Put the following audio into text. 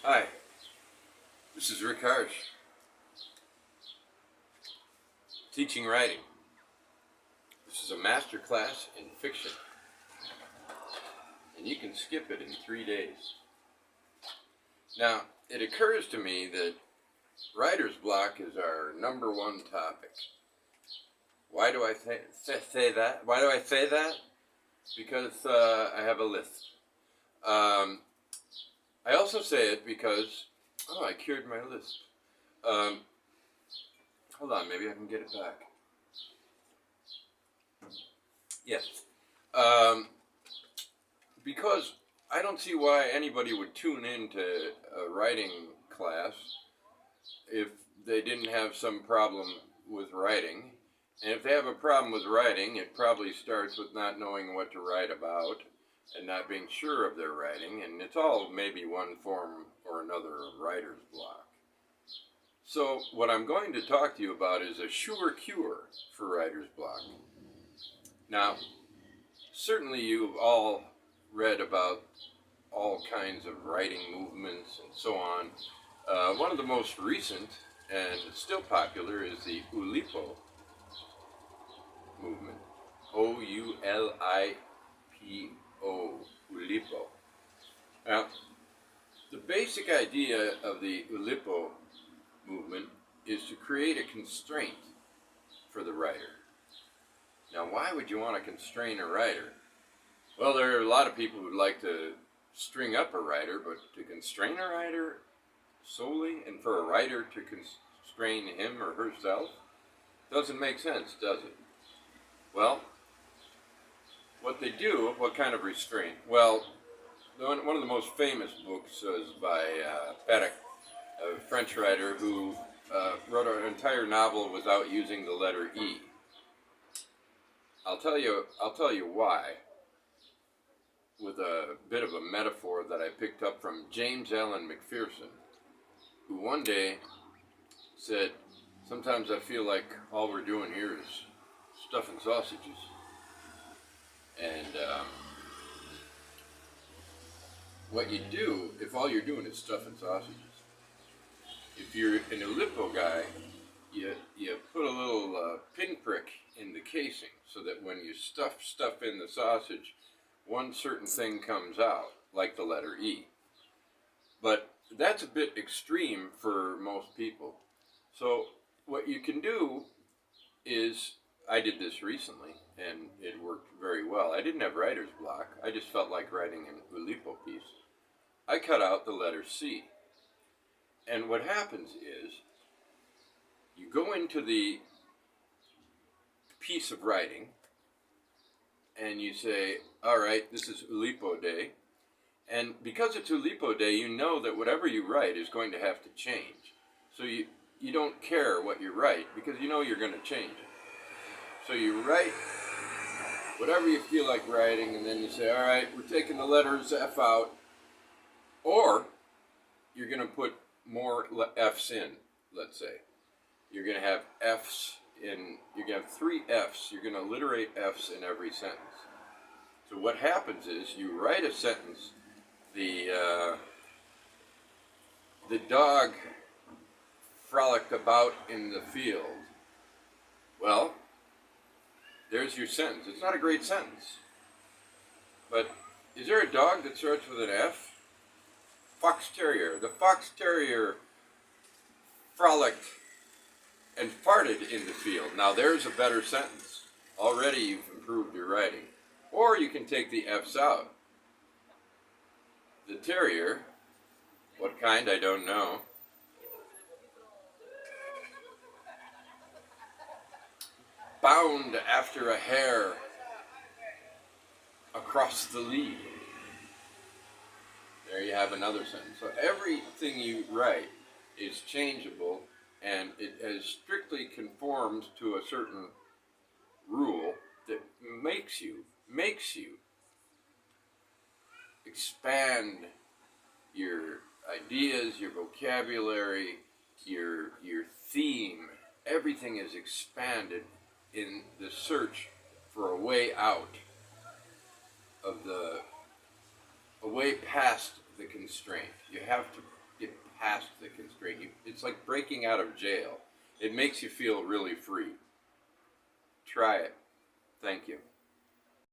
Hi, this is Rick Harsch, teaching writing. This is a master class in fiction, and you can skip it in 3 days. Now, it occurs to me that writer's block is our #1 topic. Why do I say that? Why do I say that? Because I have a list. I also say it because, I cured my list. Hold on, maybe I can get it back. Yes. Because I don't see why anybody would tune into a writing class if they didn't have some problem with writing. And if they have a problem with writing, it probably starts with not knowing what to write about and not being sure of their writing, and it's all maybe one form or another of writer's block. So what I'm going to talk to you about is a sure cure for writer's block. Now, certainly you've all read about all kinds of writing movements and so on. One of the most recent and still popular is the OULIPO movement. O-U-L-I-P-O, OULIPO. Now, the basic idea of the OULIPO movement is to create a constraint for the writer. Now, why would you want to constrain a writer? Well, there are a lot of people who would like to string up a writer, but to constrain a writer solely, and for a writer to constrain him or herself, doesn't make sense, does it? Well, what they do, what kind of restraint? Well, one of the most famous books is by Perec, a French writer who wrote an entire novel without using the letter E. I'll tell you why, with a bit of a metaphor that I picked up from James Allen McPherson, who one day said, "Sometimes I feel like all we're doing here is stuffing sausages." And what you do, if all you're doing is stuffing sausages, if you're an OULIPO guy, you put a little pinprick in the casing so that when you stuff in the sausage, one certain thing comes out, like the letter E. But that's a bit extreme for most people. So what you can do is, I did this recently, and it worked very well. I didn't have writer's block. I just felt like writing an OULIPO piece. I cut out the letter C. And what happens is, you go into the piece of writing, and you say, all right, this is OULIPO day. And because it's OULIPO day, you know that whatever you write is going to have to change. So you don't care what you write, because you know you're going to change it. So you write whatever you feel like writing, and then you say, all right, we're taking the letters F out, or you're going to put more F's in, let's say. You're going to have F's in, you're going to have 3 F's. You're going to alliterate F's in every sentence. So what happens is, you write a sentence, the dog frolicked about in the field. Well, there's your sentence. It's not a great sentence. But is there a dog that starts with an F? Fox Terrier. The Fox Terrier frolicked and farted in the field. Now there's a better sentence. Already you've improved your writing. Or you can take the F's out. The terrier, what kind I don't know, bound after a hare across the lea. There you have another sentence. So everything you write is changeable, and it has strictly conformed to a certain rule that makes you expand your ideas, your vocabulary, your theme. Everything is expanded in the search for a way out of a way past the constraint. You past the constraint. It's like breaking out of jail. It makes you feel really free. Try it. Thank you.